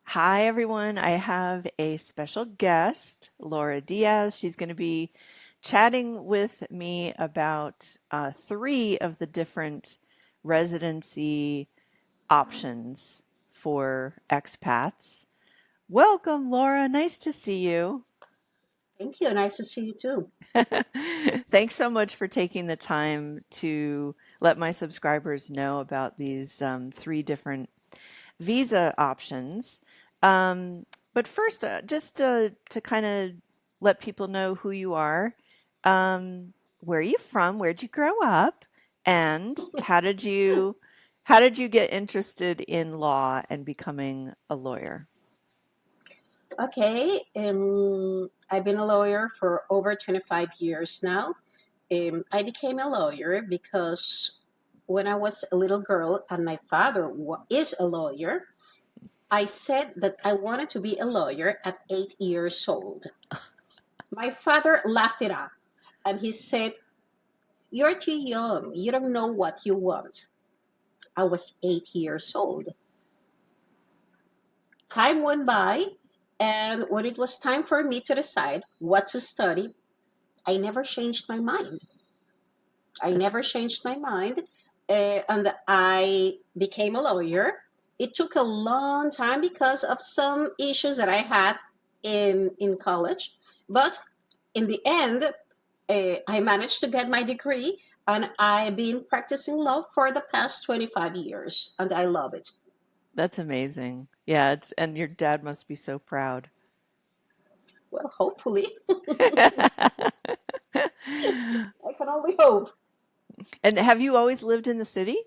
Hi, everyone. I have a special guest, Laura Diaz. She's going to be chatting with me about three of the different residency options for expats. Welcome, Laura. Nice to see you. Thank you. Nice to see you too. Thanks so much for taking the time to let my subscribers know about these three different visa options. Um, but first, just to kind of let people know who you are, where are you from? Where'd you grow up? And how did you get interested in law and becoming a lawyer? Okay. I've been a lawyer for over 25 years now. I became a lawyer because when I was a little girl and my father is a lawyer, I said that I wanted to be a lawyer at 8 years old. My father laughed it off and he said, "You're too young. You don't know what you want." I was 8 years old. Time went by, and when it was time for me to decide what to study, I never changed my mind. I That's never changed my mind, and I became a lawyer. It took a long time because of some issues that I had in college, but in the end, I managed to get my degree, and I've been practicing law for the past 25 years, and I love it. that's amazing. Yeah, it's and your dad must be so proud. Well, hopefully, I can only hope. And have you always lived in the city?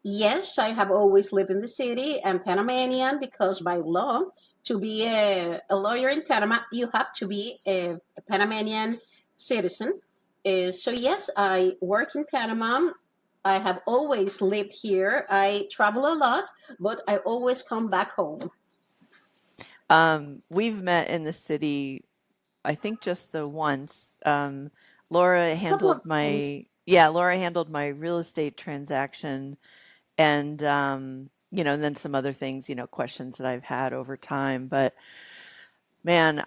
Yes, I have always lived in the city. I'm Panamanian because by law, to be a lawyer in Panama, you have to be a Panamanian citizen. So, yes, I work in Panama. I have always lived here. I travel a lot, but I always come back home. We've met in the city I think just the once. Laura A couple handled of times. my yeah, Laura handled my real estate transaction and and then some other things, questions that I've had over time. But man,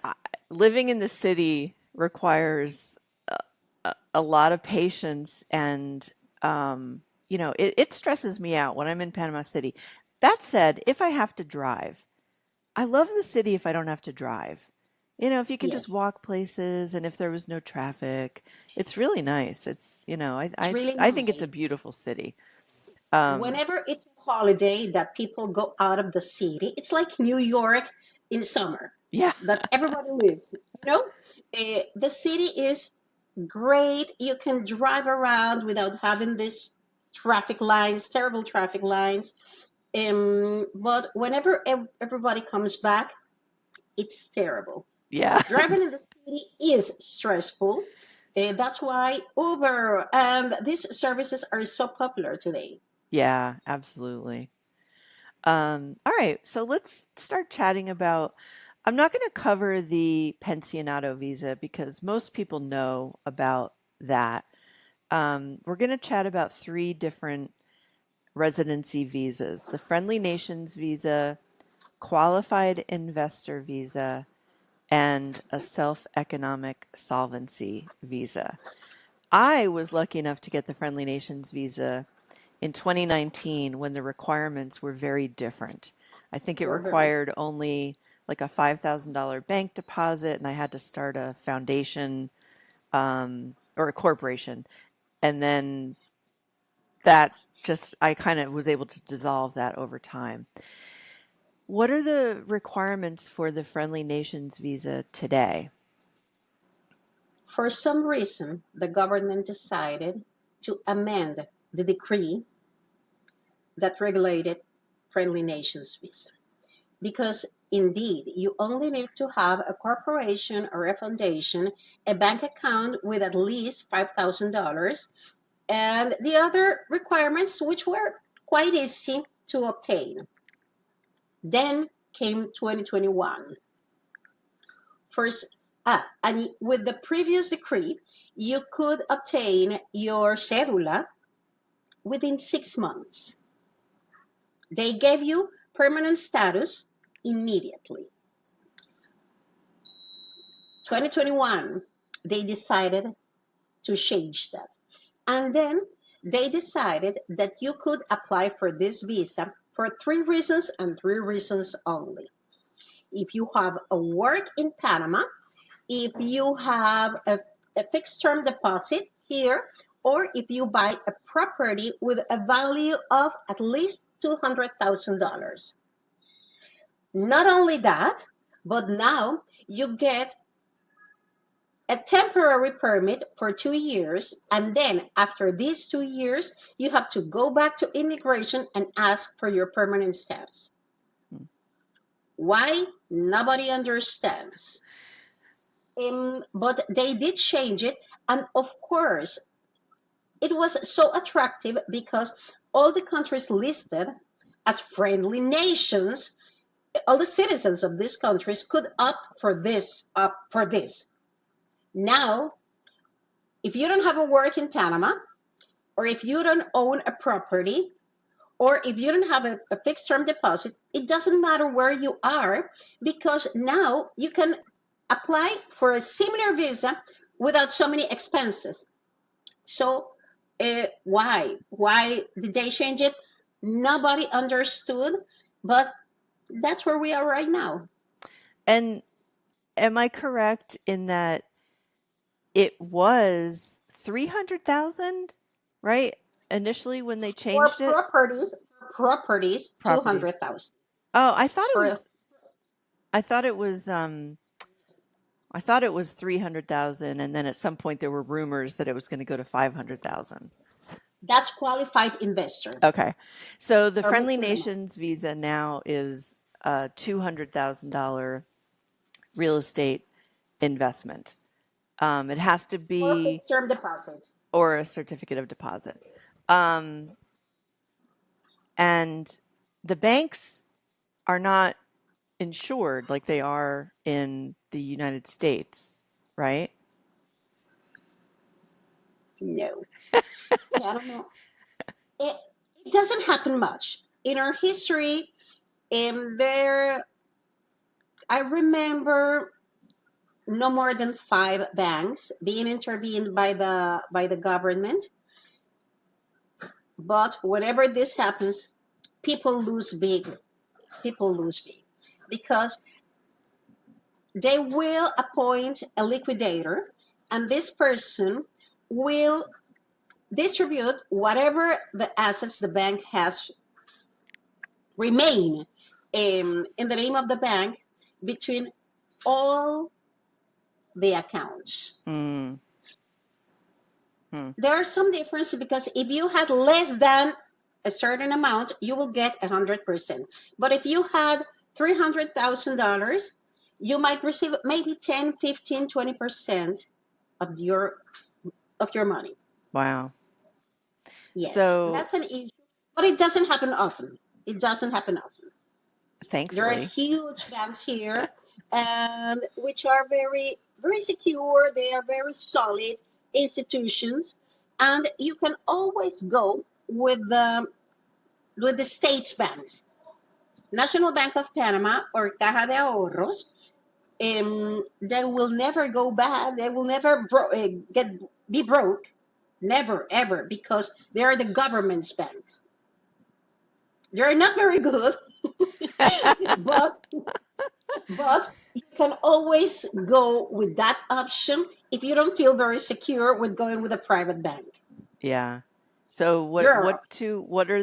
living in the city requires a lot of patience and it stresses me out when I'm in Panama City. That said, if I have to drive, I love the city if I don't have to drive. If you can just Yes, walk places and if there was no traffic, it's really nice. it's really I think it's a nice. beautiful city. Um, Whenever it's a holiday that people go out of the city, it's like New York in summer yeah, that everybody lives. The city is great. You can drive around without having these traffic lines, terrible traffic lines. But whenever everybody comes back, it's terrible. yeah, Driving in the city is stressful. That's why Uber and these services are so popular today. yeah, absolutely. All right, so let's start chatting about. I'm not going to cover the pensionado visa because most people know about that. We're going to chat about three different residency visas: the Friendly Nations visa, qualified investor visa, and a self economic solvency visa. I was lucky enough to get the Friendly Nations visa in 2019 when the requirements were very different. I think it We're very required only like a $5,000 bank deposit, and I had to start a foundation or a corporation. And then I kind of was able to dissolve that over time. What are the requirements for the Friendly Nations visa today? For some reason, the government decided to amend the decree that regulated friendly nations visa. Because indeed, you only need to have a corporation or a foundation, a bank account with at least $5,000, and the other requirements, which were quite easy to obtain. Then came 2021. First, and with the previous decree, you could obtain your cédula within 6 months. They gave you permanent status immediately. 2021, they decided to change that. And then they decided that you could apply for this visa for 3 reasons and 3 reasons only. If you have a work in Panama, if you have a fixed term deposit here, or if you buy a property with a value of at least $200,000. Not only that, but now you get a temporary permit for 2 years, and then after these 2 years, you have to go back to immigration and ask for your permanent status. Why? Nobody understands. But they did change it, and of course, it was so attractive because all the countries listed as friendly nations, all the citizens of these countries could opt for this. Now, if you don't have a work in Panama, or if you don't own a property, or if you don't have a fixed term deposit, it doesn't matter where you are, because now you can apply for a similar visa without so many expenses. So why did they change it? Nobody understood, but that's where we are right now. And am I correct in that it was 300,000, right? Initially when they changed it? Properties, 200,000. Oh, I thought it was 300,000, and then at some point there were rumors that it was going to go to 500,000. That's qualified investor. Okay. So the Friendly Nations visa now is a $200,000 real estate investment. It has to be or fixed term deposit or a certificate of deposit. And the banks are not insured like they are in the United States, right? No. I don't know. It doesn't happen much. In our history, I remember no more than 5 banks being intervened by the government. But whenever this happens, people lose big. Because they will appoint a liquidator, and this person will distribute whatever the assets the bank has remain in the name of the bank between all the accounts. There are some differences, because if you had less than a certain amount, you will get 100%. But if you had $300,000, you might receive maybe 10, 15, 20% of your money. Wow. Yes, so that's an issue, but it doesn't happen often. Thankfully. There are huge banks here, and which are very, very secure. They are very solid institutions, and you can always go with the states banks, National Bank of Panama or Caja de Ahorros. They will never go bad. They will never be broke, never ever, because they are the government's banks. They are not very good, but you can always go with that option if you don't feel very secure with going with a private bank. Yeah. So what are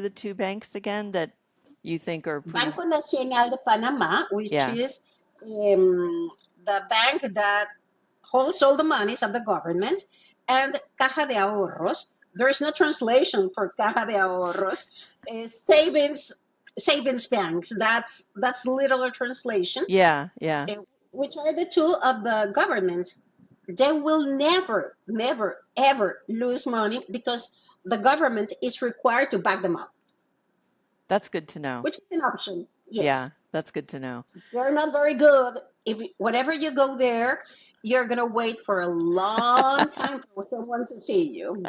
the 2 banks again that you think are pretty... Banco Nacional de Panama, which is the bank that holds all the monies of the government, and Caja de Ahorros. There is no translation for Caja de Ahorros. Savings banks. That's literal translation. Yeah. Which are the 2 of the government. They will never, ever lose money, because the government is required to back them up. That's good to know. Which is an option. Yes. Yeah, that's good to know. They're not very good. Whenever you go there, you're going to wait for a long time for someone to see you.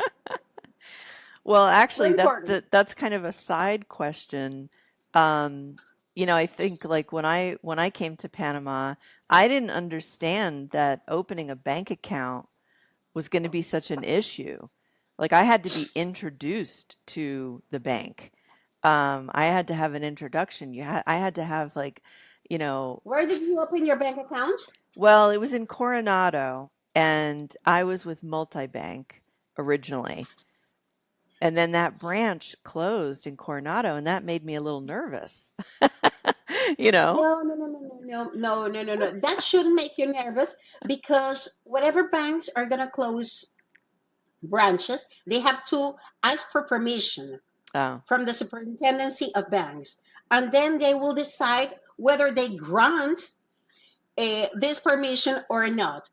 Well, actually, that's kind of a side question. I think like when I came to Panama, I didn't understand that opening a bank account was going to be such an issue. Like I had to be introduced to the bank. I had to have an introduction. I had to have like, you know, Where did you open your bank account? well, it was in Coronado, and I was with Multibank originally. And then that branch closed in Coronado, and that made me a little nervous. you know? No, no, no, no, no, no, no, no, no, no. That shouldn't make you nervous because whatever banks are gonna close branches, they have to ask for permission Oh, from the superintendency of banks, and then they will decide whether they grant this permission or not.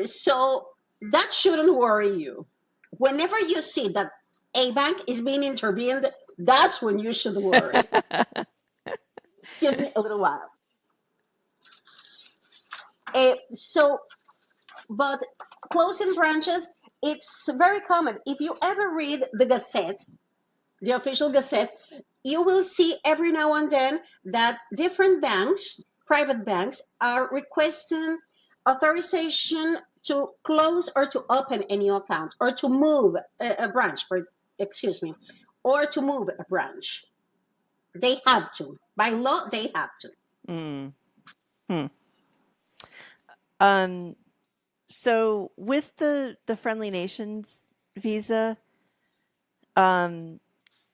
So that shouldn't worry you. Whenever you see that a bank is being intervened, that's when you should worry. Excuse me a little while. So, but closing branches, it's very common. If you ever read the Gazette, the official Gazette, you will see every now and then that different banks, private banks, are requesting authorization to close or to open a new account or to move a branch, excuse me, or to move a branch. They have to. By law, they have to. mm, hmm. Um, so with the Friendly Nations visa, um,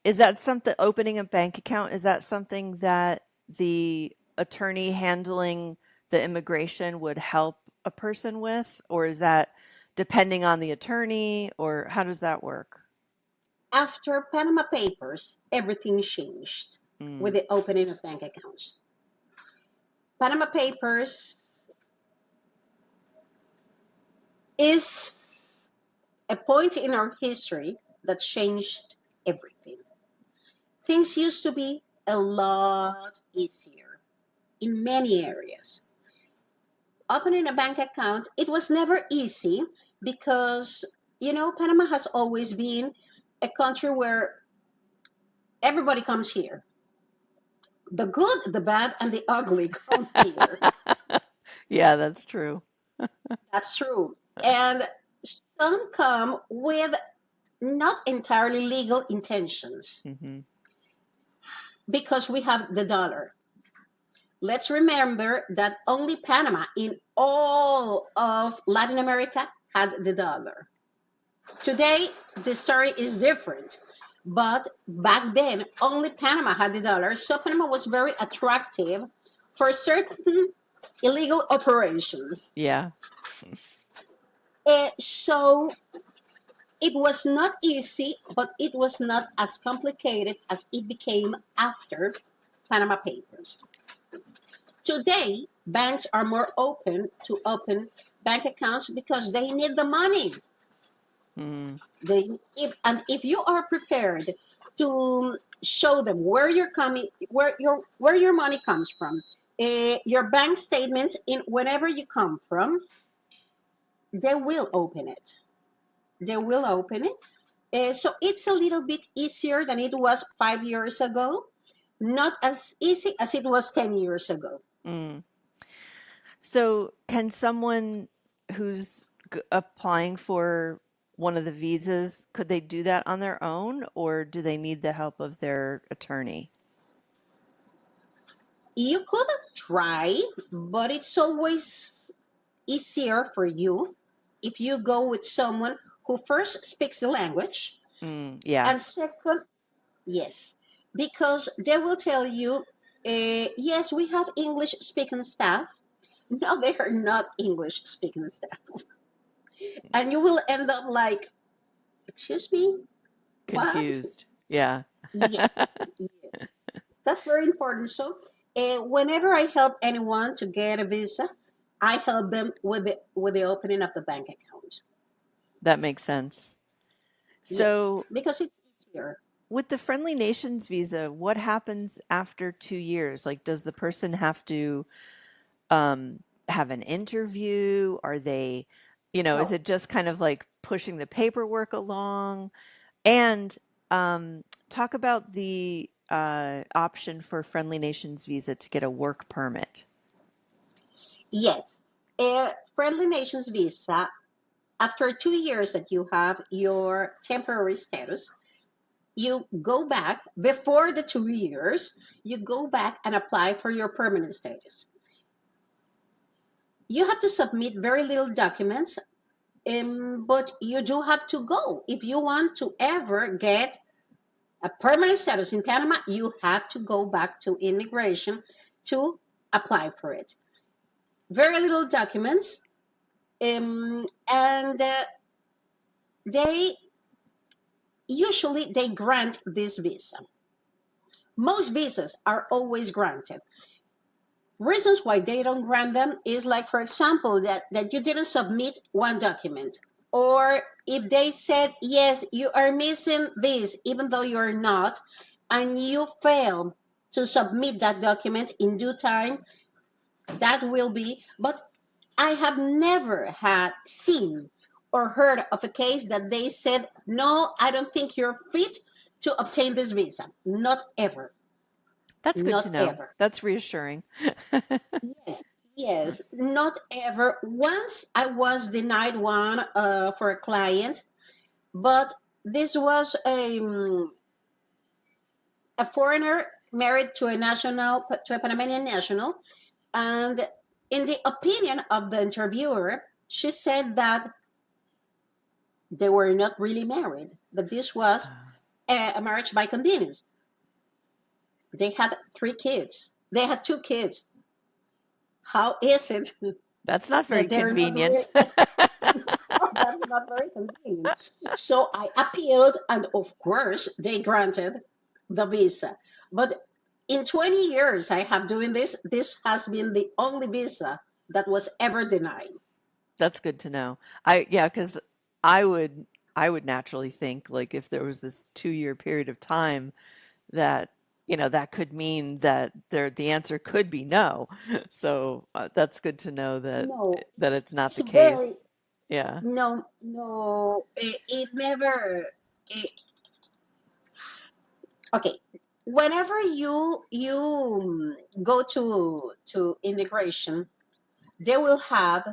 is that something, opening a bank account, is that something that the attorney handling the immigration would help a person with, or is that depending on the attorney, or how does that work? After Panama Papers, everything changed with Mm, the opening of bank accounts. Panama Papers is a point in our history that changed everything. Things used to be a lot easier in many areas. Opening a bank account, it was never easy because, Panama has always been a country where everybody comes here. The good, the bad, and the ugly come here. yeah, that's true. That's true. And some come with not entirely legal intentions Hmm. because we have the dollar. Let's remember that only Panama in all of Latin America had the dollar. Today, the story is different. But back then, only Panama had the dollar. So Panama was very attractive for certain illegal operations. Yeah. So it was not easy, but it was not as complicated as it became after Panama Papers. Today, banks are more open to open bank accounts because they need the money. Mm, If you are prepared to show them where you're coming, where your money comes from, your bank statements in whenever you come from, they will open it. They will open it. So it's a little bit easier than it was 5 years ago. Not as easy as it was 10 years ago. mm. So, can someone who's applying for one of the visas, could they do that on their own, or do they need the help of their attorney? You could try, but it's always easier for you if you go with someone who first speaks the language Yeah. and second, yes, because they will tell you, yes, we have English speaking staff. No, they are not English speaking staff. And you will end up like, excuse me, what? Confused. Yeah. Yes, yes. That's very important. So, whenever I help anyone to get a visa, I help them with the opening of the bank account. That makes sense. Yes, So, because it's easier. with the Friendly Nations visa, what happens after 2 years? Like, does the person have to have an interview? Are they, is No, it just kind of like pushing the paperwork along? And talk about the option for Friendly Nations visa to get a work permit? Yes. Friendly Nations visa, after 2 years that you have your temporary status, you go back before the 2 years, you go back and apply for your permanent status. You have to submit very little documents, but you do have to go. If you want to ever get a permanent status in Panama, you have to go back to immigration to apply for it. Very little documents, and they they grant this visa. Most visas are always granted. Reasons why they don't grant them is like, for example, that you didn't submit one document, or if they said, yes, you are missing this, even though you're not, and you fail to submit that document in due time, that will be, but I have never had seen or heard of a case that they said, no, I don't think you're fit to obtain this visa. Not ever. That's good to Not know. ever. That's reassuring. Yes, yes, not ever. Once I was denied one for a client, but this was a foreigner married to a national, to a Panamanian national, and in the opinion of the interviewer, she said that they were not really married, that this was a marriage by convenience. They had 3 kids. They had 2 kids. How is it That's not very that they're not really? convenient. That's not very convenient. So I appealed, and of course, they granted the visa. But in 20 years I have doing this, this has been the only visa that was ever denied. That's good to know. Yeah, because I would I would naturally think like if there was this 2 year period of time that that could mean that the answer could be no. So that's good to know that No, it's not it's the very, case. Yeah. no, no, it never. It, okay, whenever you go to immigration, they will have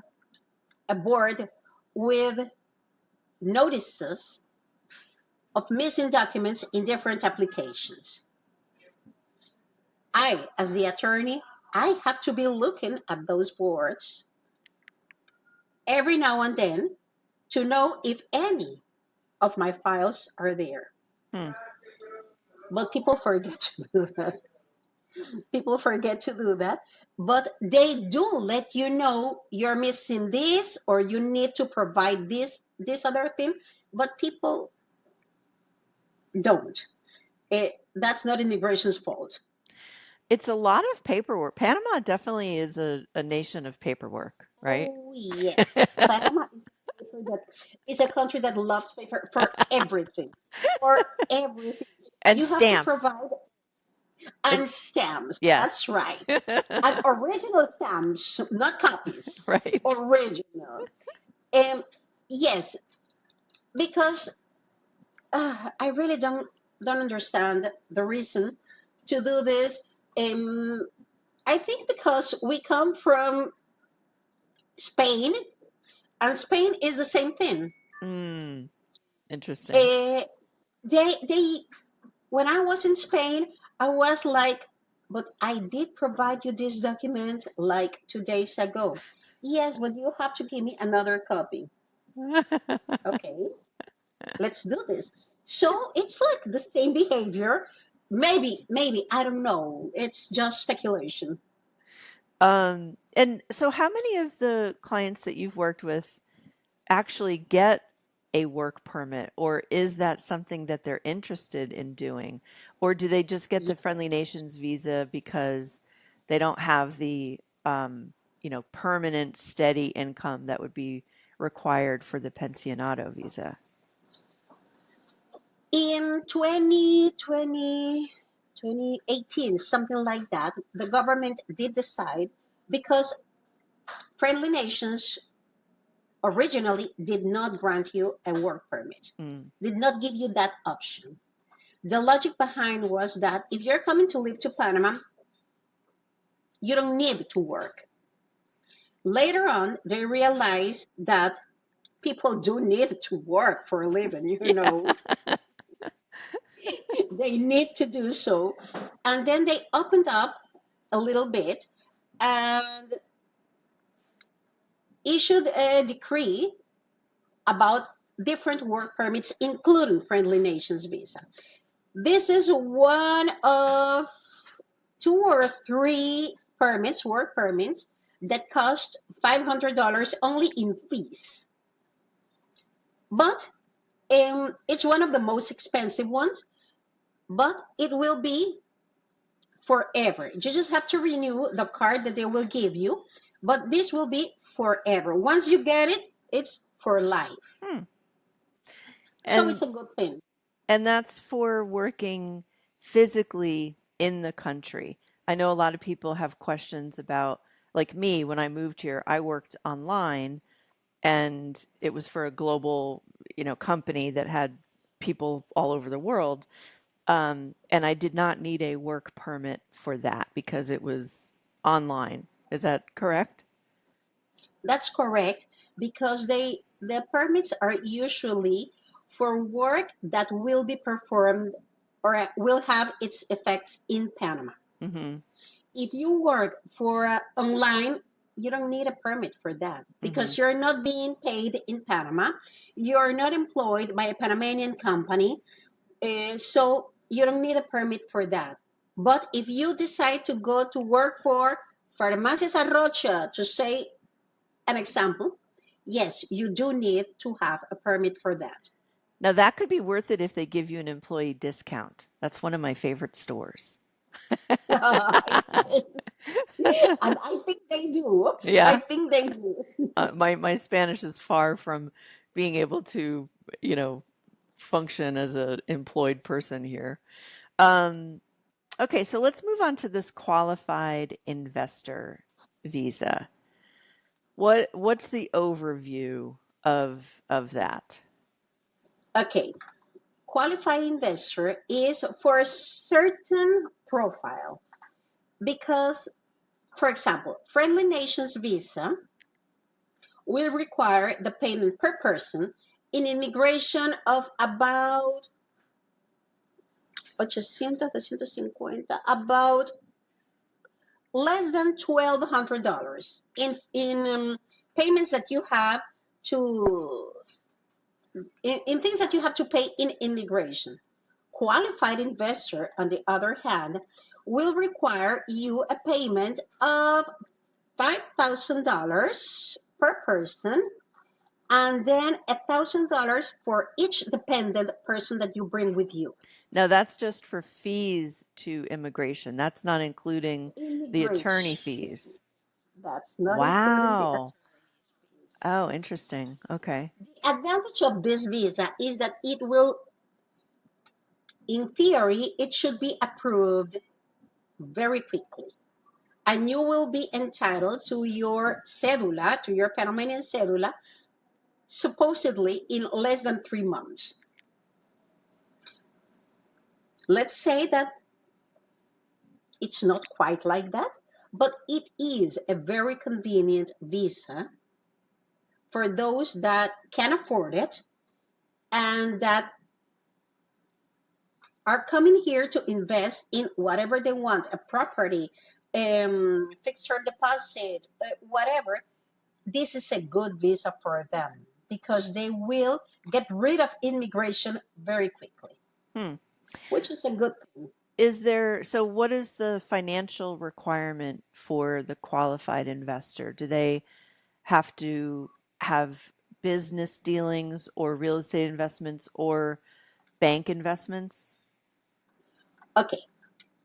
a board with notices of missing documents in different applications. I, as the attorney, I have to be looking at those boards every now and then to know if any of my files are there. Hmm. But people forget to do that. People forget to do that. But they do let you know you're missing this, or you need to provide this other thing. But people don't. That's not immigration's fault. It's a lot of paperwork. Panama definitely is a nation of paperwork, right? Oh yes, Panama is a country that loves paper for everything. For everything, And you have to stamps. provide, And and stamps. yes. That's right. And original stamps, not copies. Right. Original. And yes, because I really don't understand the reason to do this. Um, I think because we come from Spain, and Spain is the same thing. Mm, interesting. Uh, they when I was in Spain, I was like, but I did provide you this document like 2 days ago. Yes, but you have to give me another copy. Okay, let's do this. So it's like the same behavior. Maybe, I don't know. It's just speculation. And so how many of the clients that you've worked with actually get a work permit, or is that something that they're interested in doing? Or do they just get the Friendly Nations visa because they don't have the permanent steady income that would be required for the pensionado visa? In 2020, 2018, something like that, the government did decide, because friendly nations originally did not grant you a work permit, Mm. did not give you that option. The logic behind was that if you're coming to live to Panama, you don't need to work. Later on, they realized that people do need to work for a living, Yeah. they need to do so. And then they opened up a little bit and issued a decree about different work permits, including friendly nations visa. This is one of two or three permits, work permits, that cost $500 only in fees. But it's one of the most expensive ones, but it will be forever. You just have to renew the card that they will give you, but this will be forever. Once you get it, it's for life. Hmm. So it's And a good thing. and that's for working physically in the country. I know a lot of people have questions about, like me, when I moved here, I worked online and it was for a global, company that had people all over the world. And I did not need a work permit for that because it was online. Is that correct? That's correct because the permits are usually for work that will be performed or will have its effects in Panama. Mm-hmm. If you work for online, you don't need a permit for that Mm-hmm. because you're not being paid in Panama. You're not employed by a Panamanian company, so you don't need a permit for that. But if you decide to go to work for Farmacias Arrocha, to say an example, yes, you do need to have a permit for that. Now that could be worth it if they give you an employee discount. That's one of my favorite stores. Yes. And I think they do. I Yeah. think they do. My Spanish is far from being able to, you know, function as an employed person here. Um, okay, so let's move on to this qualified investor visa. What's the overview of that? Okay, qualified investor is for a certain profile because, for example, friendly nations visa will require the payment per person in immigration of about 800, 850, about less than $1,200 in payments that you have to in things that you have to pay in immigration. Qualified investor, on the other hand, will require you a payment of $5,000 per person and then $1,000 for each dependent person that you bring with you. Now that's just for fees to immigration. That's not including the attorney Immigration. fees. That's not including the Wow. attorneys. Oh, interesting. Okay. The advantage of this visa is that it will, in theory, it should be approved very quickly. And you will be entitled to your cedula, to your Panamanian cedula, supposedly in less than 3 months. Let's say that it's not quite like that, but it is a very convenient visa for those that can afford it and that are coming here to invest in whatever they want, a property, fixed term deposit, whatever. This is a good visa for them because they will get rid of immigration very quickly, Hmm. which is a good thing. So what is the financial requirement for the qualified investor? Do they have to have business dealings or real estate investments or bank investments? Okay,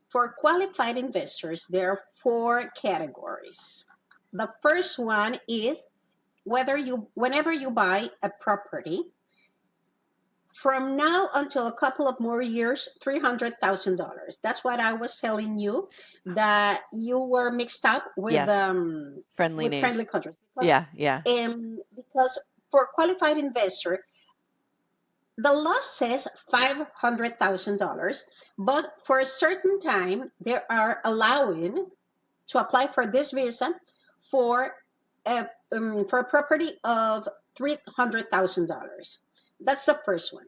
for qualified investors, there are four categories. The first one is whenever you buy a property, from now until a couple of more years, $300,000. That's what I was telling you that you were mixed up Yes. Friendly with friendly nation. countries Yeah, yeah. because for qualified investor, The law says $500,000, but for a certain time, they are allowing to apply for this visa for for a property of $300,000. That's the first one.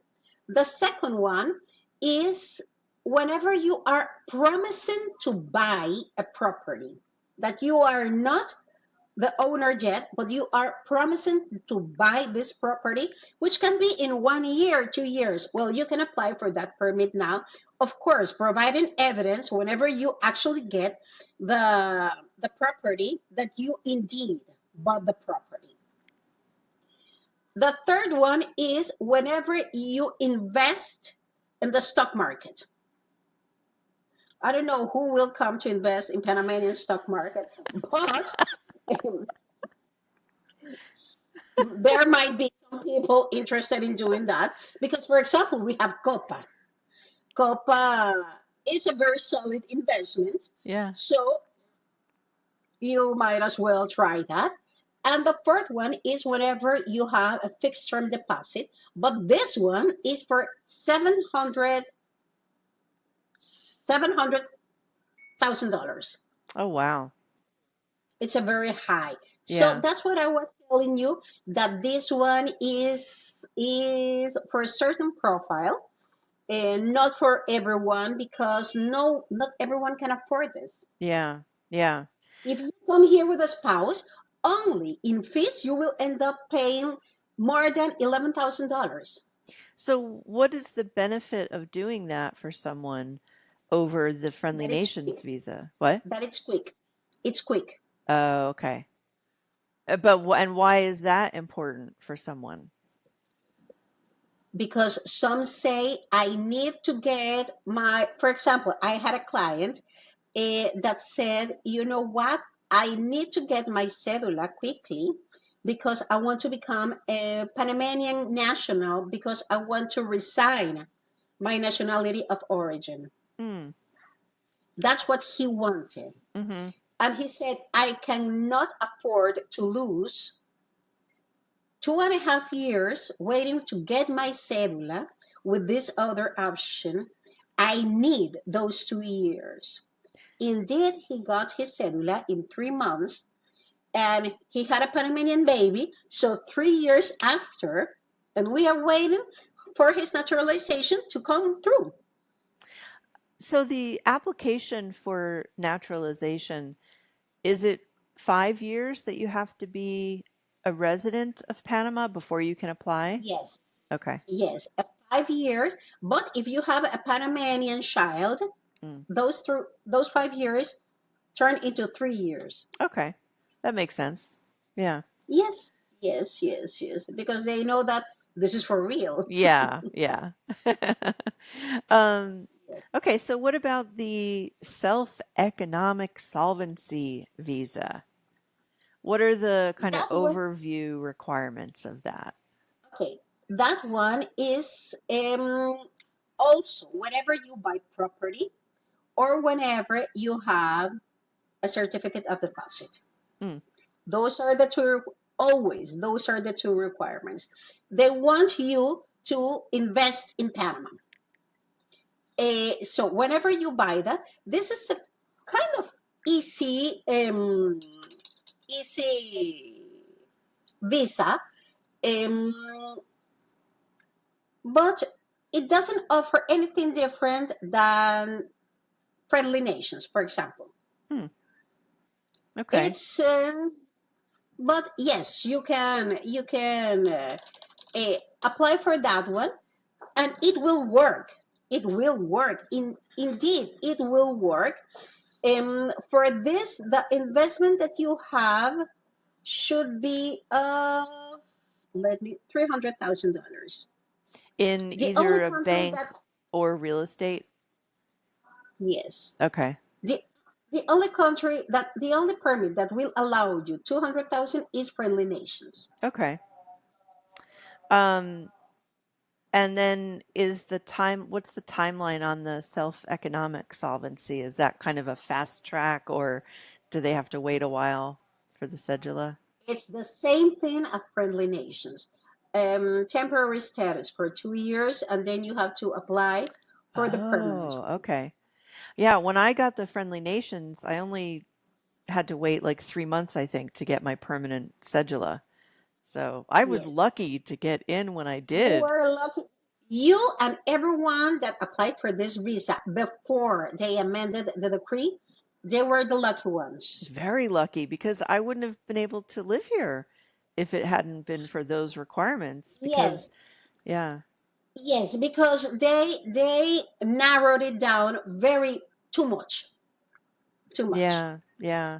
The second one is whenever you are promising to buy a property that you are not the owner yet, but you are promising to buy this property, which can be in 1 year, 2 years. Well, you can apply for that permit now, of course, providing evidence whenever you actually get the property that you indeed bought the property. The third one is whenever you invest in the stock market. I don't know who will come to invest in Panamanian stock market, but there might be some people interested in doing that because, for example, we have Copa. Copa is a very solid investment, Yeah. so you might as well try that. And the fourth one is whenever you have a fixed term deposit, but this one is for $700,000. Oh, wow. It's a very high. So Yeah. that's what I was telling you that this one is for a certain profile and not for everyone because no, not everyone can afford this. Yeah. Yeah. If you come here with a spouse, only in fees you will end up paying more than $11,000. So, what is the benefit of doing that for someone over the Friendly That it's Nations quick. visa? What? That it's quick. It's quick Oh, okay. But and why is that important for someone? because some say I need to get my. For example, I had a client that said, you know what, I need to get my cedula quickly because I want to become a Panamanian national because I want to resign my nationality of origin. Mm. That's what he wanted. Mm-hmm. And he said, I cannot afford to lose 2.5 years waiting to get my cedula with this other option. I need those 2 years. Indeed, he got his cedula in 3 months and he had a Panamanian baby. So 3 years after, and we are waiting for his naturalization to come through. So, the application for naturalization, is it 5 years that you have to be a resident of Panama before you can apply? Yes, Okay. yes, 5 years. But if you have a Panamanian child, Mm. those 5 years turn into 3 years. Okay. That makes sense. Yeah. Yes, yes, yes, yes, because they know that this is for real. Yeah. Yeah. um, okay. So, what about the self-economic solvency visa? What are the kind of That one, overview requirements of that? okay, that one is also whenever you buy property or whenever you have a certificate of deposit. Mm. Those are the two, always, those are the two requirements. They want you to invest in Panama. So whenever you buy that, this is a kind of easy, easy visa, um, but it doesn't offer anything different than friendly nations, for example. Hmm. Okay. It's, but yes, you can apply for that one, and it will work. It will work. Indeed, it will work. For this, the investment that you have should be let me $300,000. In The only either a country bank that or real estate? yes, Okay. the the only permit that will allow you 200,000 is friendly nations. Okay. Um, and then what's the timeline on the self-economic solvency? Is that kind of a fast track or do they have to wait a while for the cedula? It's the same thing as friendly nations. temporary status for 2 years, and then you have to apply for the permanent Oh, one. okay. Yeah, when I got the Friendly Nations, I only had to wait like 3 months, I think, to get my permanent cedula. So I was Yes. lucky to get in when I You did. were lucky. You and everyone that applied for this visa before they amended the decree, they were the lucky ones. Very lucky because I wouldn't have been able to live here if it hadn't been for those requirements. Yes, Because, yeah, yes, because they narrowed it down very too much, too much. yeah, yeah.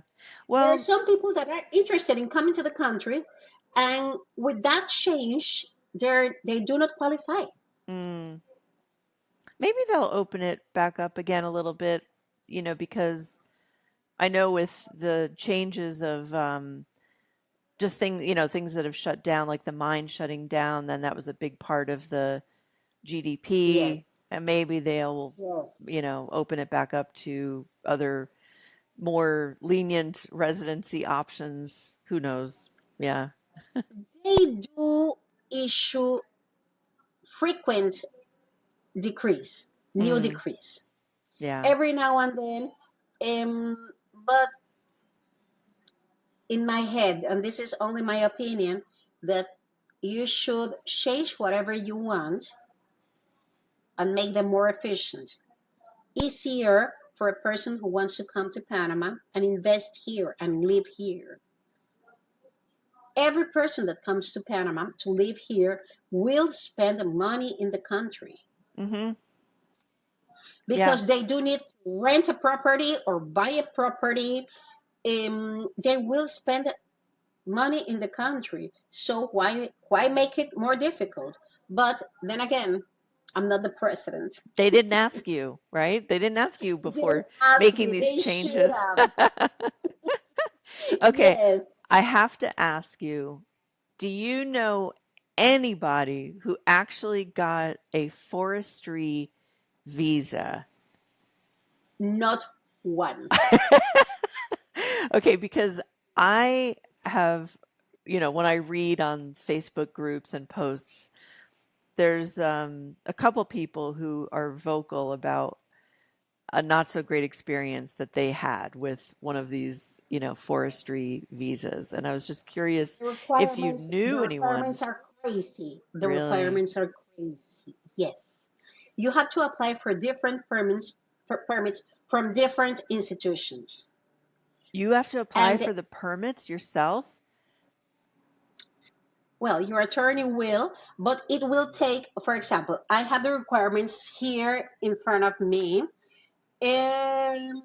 There are Well, some people that are interested in coming to the country, and with that change, they do not qualify. mm, maybe they'll open it back up again a little bit, because I know with the changes of just things that have shut down, like the mine shutting down, then that was a big part of the GDP, Yes, and maybe they'll, yes. open it back up to other more lenient residency options. Who knows? Yeah. They do issue frequent decrees, new Mm, decrees, yeah. every now and then. But in my head, and this is only my opinion, that you should change whatever you want and make them more efficient, easier for a person who wants to come to Panama and invest here and live here. Every person that comes to Panama to live here will spend money in the country Mhm. Yeah. because they do need to rent a property or buy a property. They will spend money in the country. So why make it more difficult? But then again, I'm not the president. They didn't ask you, right? They didn't ask you Didn't before ask making me. these They should changes. have. Okay, Yes. I have to ask you, do you know anybody who actually got a forestry visa? Not one. Okay, because I have, when I read on Facebook groups and posts, there's a couple people who are vocal about a not so great experience that they had with one of these, forestry visas. And I was just curious if you The knew anyone. requirements are crazy. The Really? requirements are crazy. Yes. You have to apply for different permits from different institutions. You have to apply And for the permits yourself? well, your attorney will, but it will take, for example, I have the requirements here in front of me. And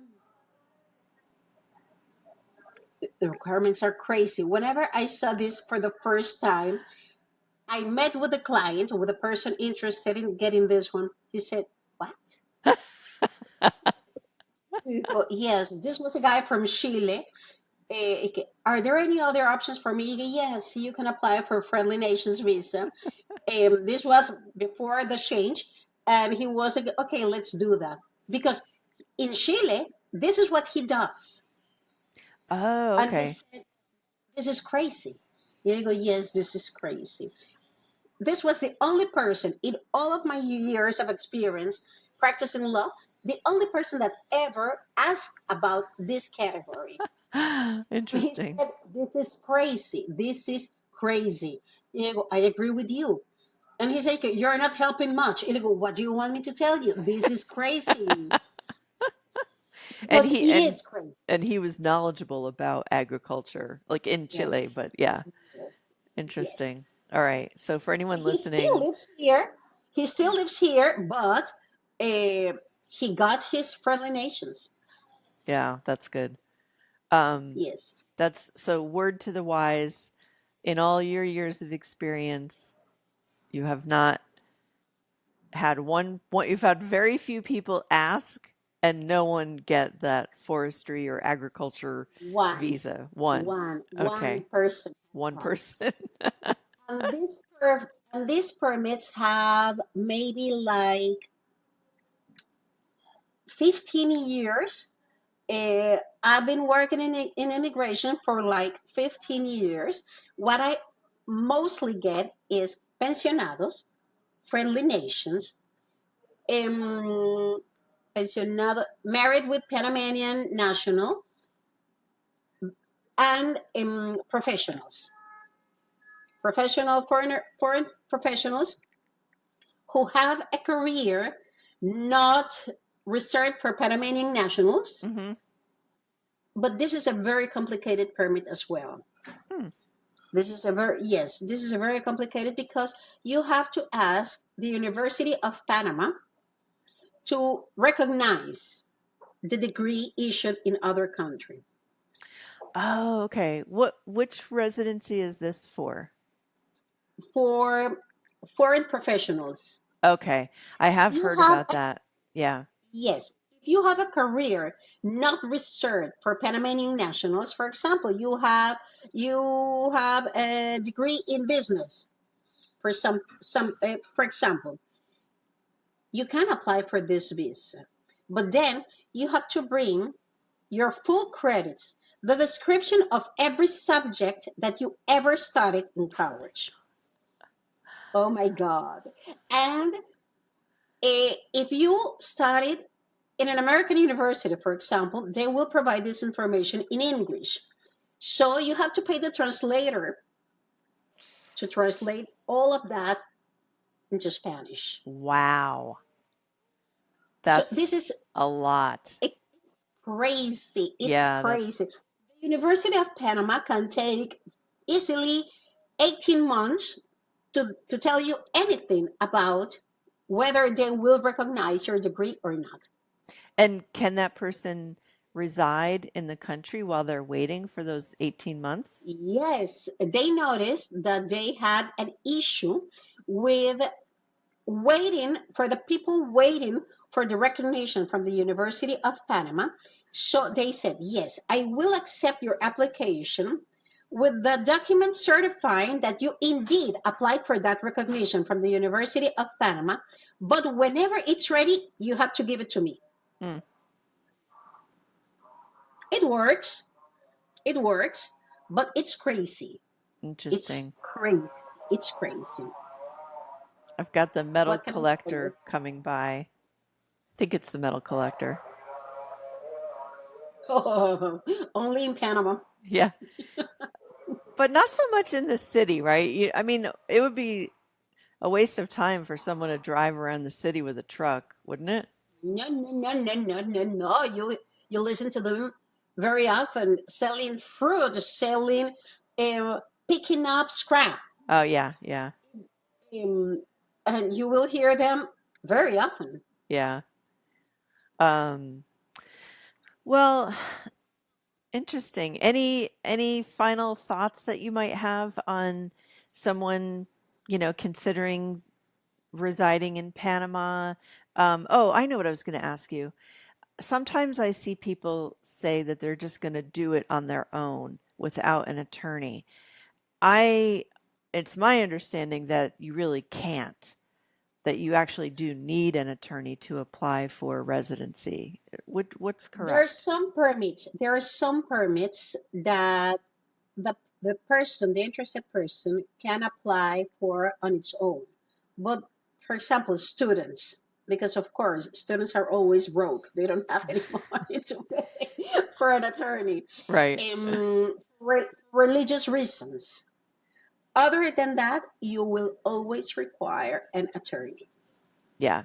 the requirements are crazy. Whenever I saw this for the first time, I met with a client, with a person interested in getting this one. He said, "What?" You go, yes, this was a guy from Chile. Are there any other options for me? Yes, you can apply for Friendly Nations visa. This was before the change, and he was like, okay, let's do that. Because in Chile, this is what he does. Oh, And he okay. said, this is crazy. And I go, yes, this is crazy. This was the only person in all of my years of experience practicing law, the only person that ever asked about this category. He Interesting. said, this is crazy. This is crazy. And I go, I agree with you. And he said, you're not helping much. And I go, what do you want me to tell you? This is crazy. And Because he it and is crazy. and he was knowledgeable about agriculture, like in Chile, Yes. but yeah, Yes. Yes. interesting. All right. So for anyone He still listening, lives here. He still lives here, but uh, he got his friendly nations. yeah, that's good. Um, Yes. that's so word to the wise. In all your years of experience, you have not had you've had very few people ask and no one get that forestry or agriculture One, visa. One. one Okay. person One has. person. And these permits have maybe like 15 years. I've been working in immigration for like 15 years. What I mostly get is pensionados, friendly nations, um, pensionado, married with Panamanian national, and professionals, foreign professionals who have a career not reserved for Panamanian nationals, Mm-hmm. but this is a very complicated permit as well. Hmm. This is a very complicated because you have to ask the University of Panama to recognize the degree issued in other country. Oh, okay. Which residency is this for? For foreign professionals, Okay. I have you heard have about that. Yeah. yes, if you have a career not reserved for Panamanian nationals, for example, you have a degree in business. For example, you can apply for this visa, but then you have to bring your full credits, the description of every subject that you ever studied in college. Oh my God! And if you studied in an American university, for example, they will provide this information in English. So you have to pay the translator to translate all of that into Spanish. Wow. So this That's is a lot. it's crazy. It's Yeah, that crazy. The University of Panama can take easily 18 months to tell you anything about whether they will recognize your degree or not. and can that person reside in the country while they're waiting for those 18 months? Yes, they noticed that they had an issue with waiting for the recognition from the University of Panama. So they said, yes, I will accept your application with the document certifying that you indeed applied for that recognition from the University of Panama. But whenever it's ready, you have to give it to me. Hmm. It works. It works, but it's crazy. It's Interesting. crazy. It's crazy. I've got the metal What can I tell you? collector coming by. I think it's the metal collector. Oh, only in Panama. Yeah. But not so much in the city, right? I mean, it would be a waste of time for someone to drive around the city with a truck, wouldn't it? No, no, no, no, no, no, no. You listen to them very often selling fruit, selling, uh, picking up scrap, Oh, yeah, yeah, um, and you will hear them very often. yeah. Um, well, interesting. Any final thoughts that you might have on someone, considering residing in Panama? Oh, I know what I was going to ask you. Sometimes I see people say that they're just going to do it on their own without an attorney. I It's my understanding that you really can't, that you actually do need an attorney to apply for residency. What's correct? There are some permits that the interested person can apply for on its own. But for example, students, because of course students are always broke. They don't have any money to pay for an attorney. Right. Religious reasons. Other than that, you will always require an attorney. Yeah.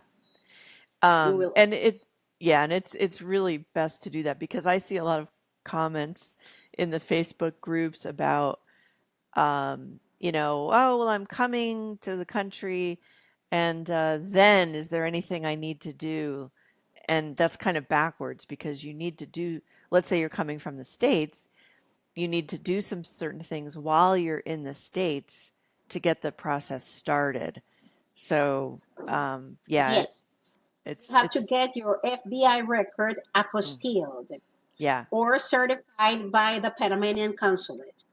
You will. And it's really best to do that because I see a lot of comments in the Facebook groups about oh, well, I'm coming to the country, and then is there anything I need to do? And that's kind of backwards because you need to do, let's say you're coming from the States, you need to do some certain things while you're in the States to get the process started. So, yeah, Yes, you it's, have to it's, get your FBI record mm, apostilled yeah, or certified by the Panamanian consulate.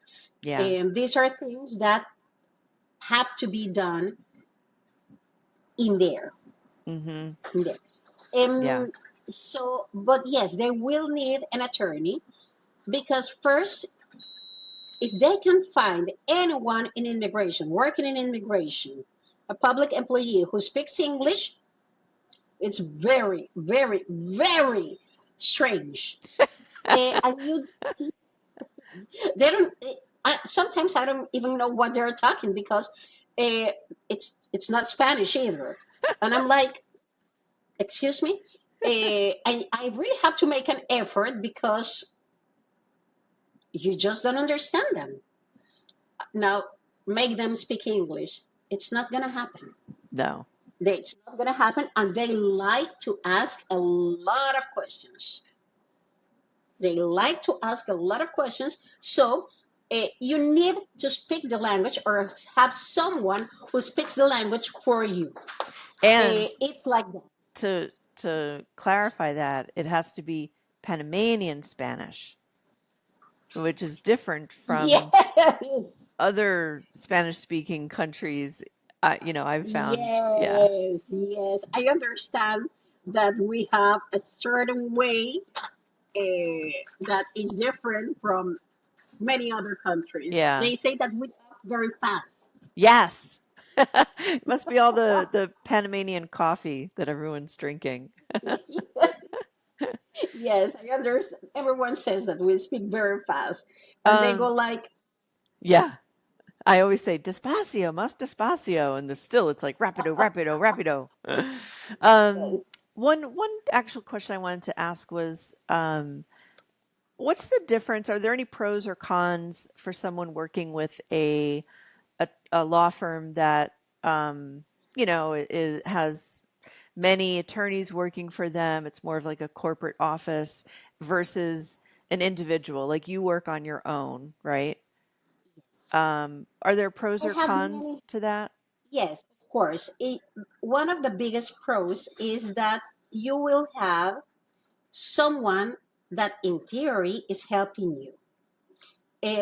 yeah, And these are things that have to be done in there. mm-hmm, In there. yeah, But yes, they will need an attorney because first if they can find anyone in immigration, working in immigration, a public employee who speaks English, it's very, very, very strange. And you, they don't. Sometimes I don't even know what they're talking because it's not Spanish either, and I'm like, excuse me, and I really have to make an effort because you just don't understand them. Now, make them speak English. It's not gonna happen. No. It's not gonna happen, and they like to ask a lot of questions. They like to ask a lot of questions. So you need to speak the language or have someone who speaks the language for you. And It's like that. to clarify that, it has to be Panamanian Spanish, which is different from Yes. other Spanish speaking countries. I've found, yeah. Yes. Yes. I understand that we have a certain way that is different from many other countries. Yeah. They say that we talk very fast. Yes. It must be all the Panamanian coffee that everyone's drinking. Yes, I understand. Everyone says that we speak very fast, and they go Um, like, yeah. I always say despacio, más despacio, and still it's like rapido, rapido, rapido. um, yes. one actual question I wanted to ask was, what's the difference? Are there any pros or cons for someone working with a law firm that has many attorneys working for them? It's more of like a corporate office versus an individual, like you work on your own, right? Are there pros I or have cons many. to that? Yes, of course. One of the biggest pros is that you will have someone that, in theory, is helping you.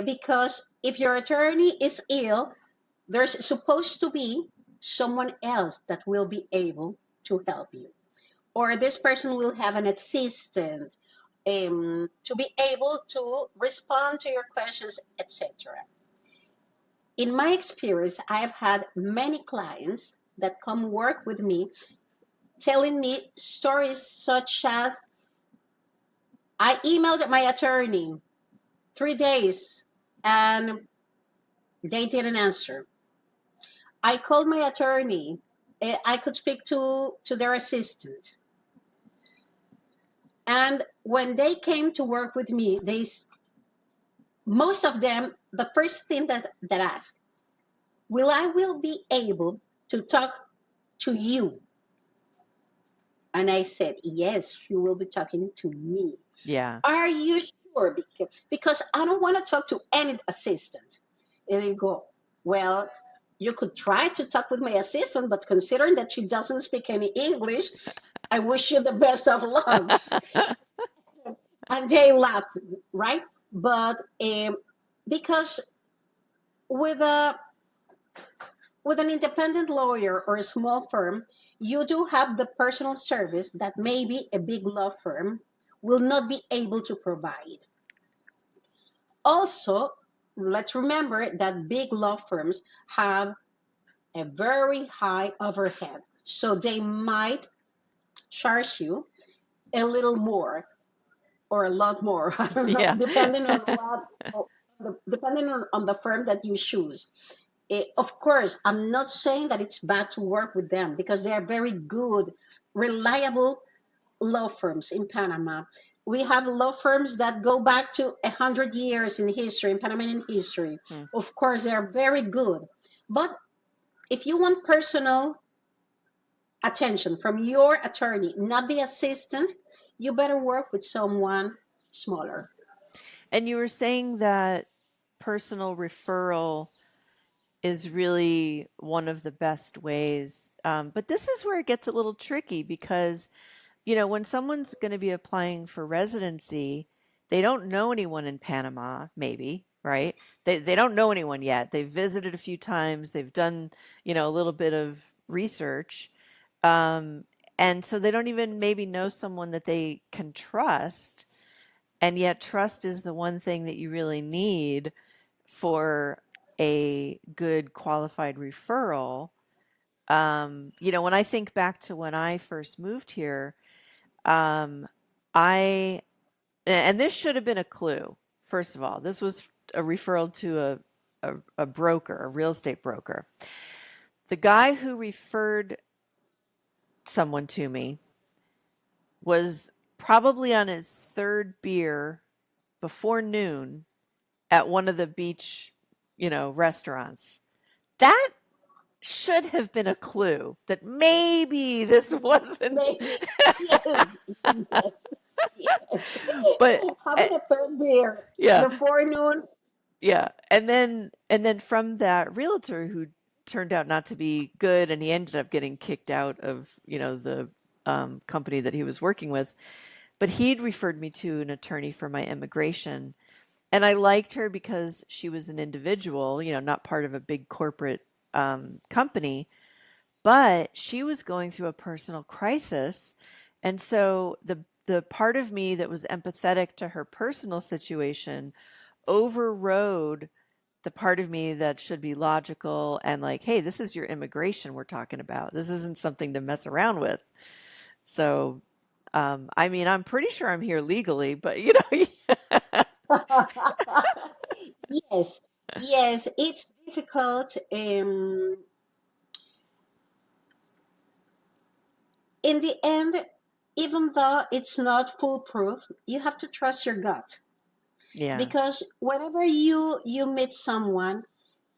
Because if your attorney is ill, there's supposed to be someone else that will be able to help you. Or this person will have an assistant to be able to respond to your questions, etc. In my experience, I have had many clients that come work with me telling me stories such as I emailed my attorney 3 days and they didn't answer. I called my attorney. I could speak to their assistant. And when they came to work with me, most of them, the first thing that asked, will be able to talk to you? And I said, yes, you will be talking to me. Yeah. Are you sure? Because I don't want to talk to any assistant. And they go, well, you could try to talk with my assistant, but considering that she doesn't speak any English, I wish you the best of lucks. And they laughed, right? But because with a with an independent lawyer or a small firm, you do have the personal service that maybe a big law firm will not be able to provide. Also, let's remember that big law firms have a very high overhead. So they might charge you a little more or a lot more. I don't know, Yeah. depending on the firm that you choose. Of course, I'm not saying that it's bad to work with them because they are very good, reliable law firms in Panama. We have law firms that go back to 100 years in history, in Panamanian history. Hmm. Of course, they are very good. But if you want personal attention from your attorney, not the assistant, you better work with someone smaller. And you were saying that personal referral is really one of the best ways. But this is where it gets a little tricky because, when someone's going to be applying for residency, they don't know anyone in Panama, maybe, right? They don't know anyone yet. They've visited a few times, they've done, a little bit of research. Um, and so they don't even maybe know someone that they can trust. And yet, trust is the one thing that you really need for a good qualified referral. When I think back to when I first moved here, um, I and this should have been a clue. First of all, this was a referral to a broker, a real estate broker. The guy who referred someone to me was probably on his third beer before noon at one of the beach, restaurants. That should have been a clue that maybe this wasn't. Maybe. Yes. Yes. Yes. But Having a third beer yeah, before noon. yeah. And then from that realtor who turned out not to be good, and he ended up getting kicked out of, the company that he was working with. But he'd referred me to an attorney for my immigration. And I liked her because she was an individual, not part of a big corporate company, but she was going through a personal crisis. And so the part of me that was empathetic to her personal situation overrode the part of me that should be logical and like, hey, this is your immigration we're talking about. This isn't something to mess around with. So, I mean, I'm pretty sure I'm here legally, but Yes. Yes. It's difficult. In the end, even though it's not foolproof, you have to trust your gut yeah. because whenever you meet someone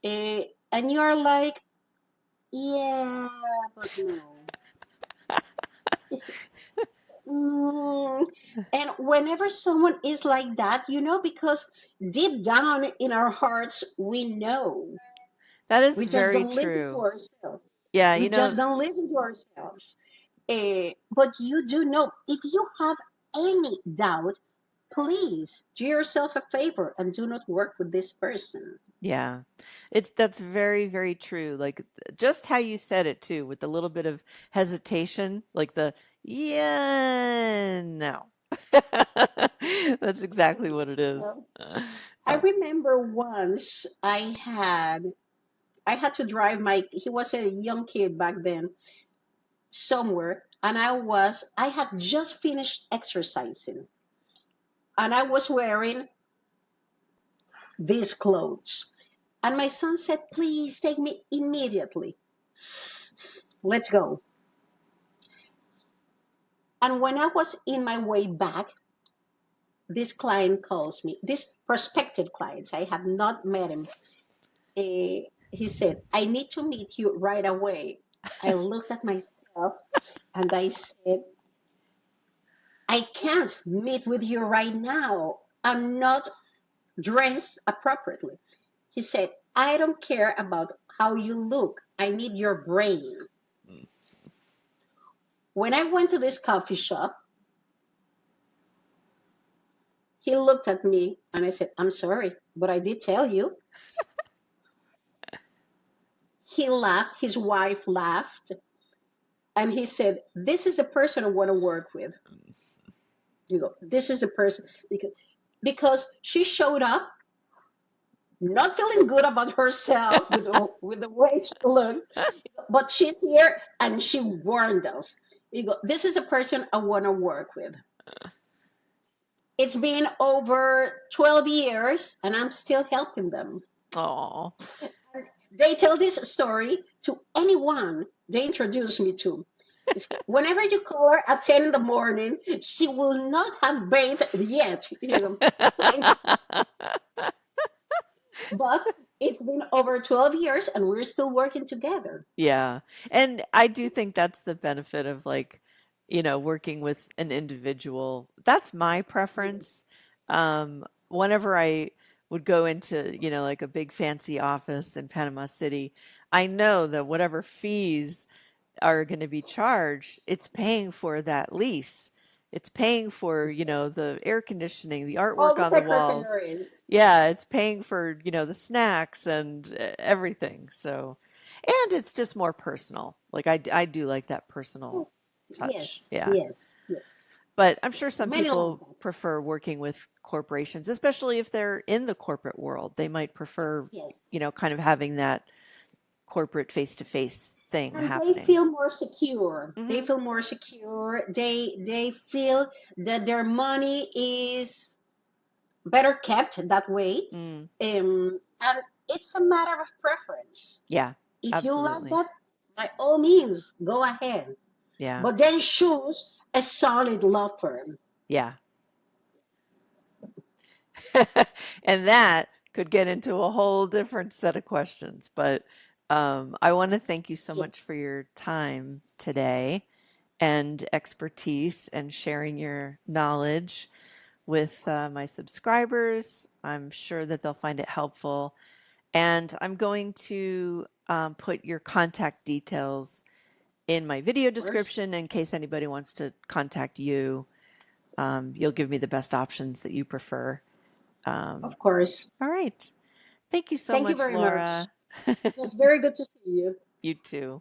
and you're like, yeah, but no. Mm, and whenever someone is like that, because deep down in our hearts, we know. That is We just very don't listen to true. ourselves. Yeah, We just don't listen to ourselves. But you do know. If you have any doubt, please do yourself a favor and do not work with this person. yeah. That's very, very true. Like just how you said it too, with a little bit of hesitation, like the yeah, no. That's exactly what it is. Uh, I remember once I had to drive he was a young kid back then somewhere, and I had just finished exercising, and I was wearing these clothes. And my son said, please take me immediately. Let's go. And when I was in my way back, this client calls me, this prospective client, I have not met him. He said, I need to meet you right away. I looked at myself and I said, I can't meet with you right now. I'm not dressed appropriately. He said, I don't care about how you look. I need your brain. When I went to this coffee shop, he looked at me and I said, I'm sorry, but I did tell you. He laughed, his wife laughed, and he said, this is the person I want to work with. This is the person because she showed up not feeling good about herself with the way she looked, but she's here and she warned us. This is the person I want to work with. It's been over 12 years and I'm still helping them. Oh, They tell this story to anyone they introduce me to. Whenever you call her at 10 in the morning, she will not have bathed yet. But it's been over 12 years and we're still working together. yeah. And I do think that's the benefit of like, working with an individual. That's my preference. Whenever I would go into, like a big fancy office in Panama City, I know that whatever fees are going to be charged, it's paying for that lease. It's paying for, the air conditioning, the All artwork the on the walls. secretaries. Yeah, it's paying for, the snacks and everything. So, and it's just more personal. Like I do like that personal touch. Yes, Yeah. yes, yes. But I'm sure some Many like people that. prefer working with corporations, especially if they're in the corporate world. They might prefer, Yes. kind of having that corporate face-to-face thing And they happening. feel more secure. They Hmm. feel more secure. They feel that their money is better kept that way. Mm, And it's a matter of preference. yeah, If you like absolutely. that, by all means, go ahead. Yeah, But then choose a solid law firm. yeah. And that could get into a whole different set of questions. But I want to thank you so Yes, much for your time today and expertise and sharing your knowledge with my subscribers. I'm sure that they'll find it helpful. And I'm going to put your contact details in my video of course. description in case anybody wants to contact you. You'll give me the best options that you prefer. Um, Of course. all right. Thank you so Thank you much, very much. Laura. It was very good to see you. You too.